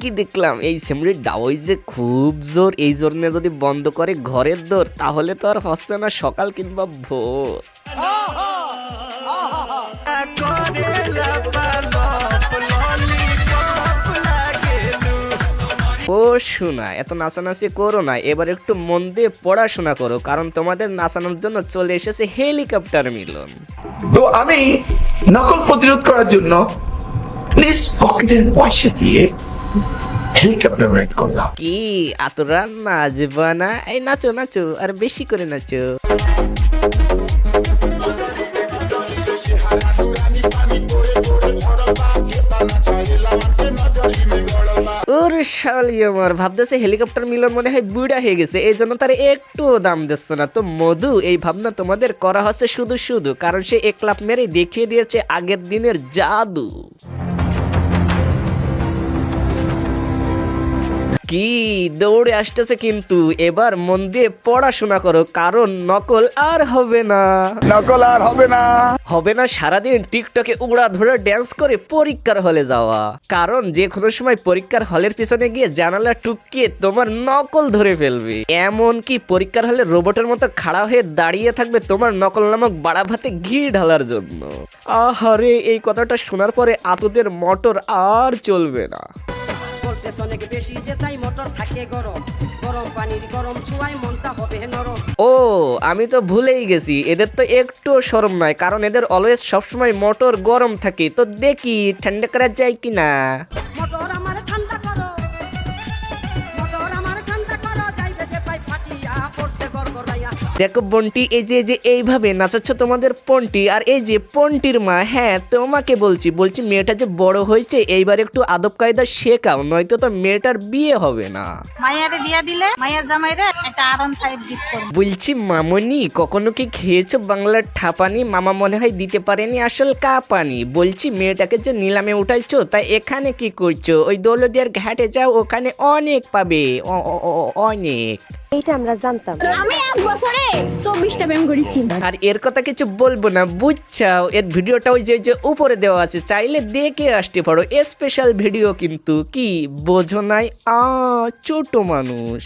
কি দেখলাম, এই সিমড়ির ডাওই যে খুব জোর, এই জোর নিয়ে যদি বন্ধ করে ঘরের দোর তাহলে তো আর হচ্ছে না সকাল কিংবা ভোর। ও শোনা, এত নাচানাচি করো না, এবার একটু মন দিয়ে পড়াশোনা করো, কারণ তোমাদের নাচানোর জন্য চলে এসেছে হেলিকপ্টার মিলন। তো আমি নকল প্রতিরোধ করার জন্য প্লিজ পকেটের পয়সা দিয়ে হেলিকপ্টার রেড করলাম। কি আতরা নাচবা না? এই নাচো নাচো, আর বেশি করে নাচো। ওর শালি আমার ভাবতেছে হেলিকপ্টার মিলন মনে হয় বুড়া হয়ে গেছে, এই জন্য তার একটু দাম দিচ্ছে না। তো মধু, এই ভাবনা তোমাদের করা হচ্ছে শুধু শুধু, কারণ সে এক লাফ মেরে দেখিয়ে দিয়েছে আগের দিনের জাদু। কি দৌড়ে আসতেছে, কিন্তু এবার মন দিয়ে পড়াশোনা করো, কারণ নকল আর হবে না। নকল আর হবে না। হবে না সারাদিন টিকটকে উড়া ধরে ড্যান্স করে পরীক্ষার হলে যাওয়া, কারণ যে কোনো সময় পরীক্ষার হলের পিছনে গিয়ে জানালা টুকিয়ে তোমার নকল ধরে ফেলবে। এমন কি পরীক্ষার হলে রোবটের মতো খাড়া হয়ে দাঁড়িয়ে থাকবে তোমার নকল নামক বাড়া ভাতে ঘি ঢালার জন্য। আহারে, এই কথাটা শোনার পরে আতুদের মোটর আর চলবে না। ও আমি তো ভুলেই গেছি, এদের তো একটু শরম নাই, কারণ এদের অলওয়েজ সবসময় মোটর গরম থাকে। তো দেখি ঠান্ডা করা যায় কিনা। দেখো বন্টি, এই যে এইভাবে নাচাচ্ছ তোমাদের পন্টি, আর এই যে পন্টির মা, হ্যাঁ তোমাকে বলছি মেয়েটা যে বড় হয়েছে, এইবার একটু আদব কায়দা শেখাও, নয়তো তো মেয়েটার বিয়ে হবে না। মাইয়ারে বিয়ে দিলে মাইয়ার জামাইরে একটা R15 গিফট করব। বলছি মামনি, কখনো কি খেয়েছো বাংলার ঠাপানি? মামা মনে হয় দিতে পারেনি আসল কাপানি। বলছি মেয়েটাকে যে নিলামে উঠাইছো, তাই এখানে কি করছো? ওই দৌলদিয়ার ঘাটে যাও, ওখানে অনেক পাবে, অনেক। এইটা আমরা জানতাম। আমি এক বছরে 24টা প্রেম করেছি। আর এর কথা কিছু বলবো না, বুঝছাও? এর ভিডিওটা ওই যে উপরে দেওয়া আছে, চাইলে দেখে আসতে পারো, স্পেশাল ভিডিও কিন্তু। কি বোঝো নাই? ছোট মানুষ।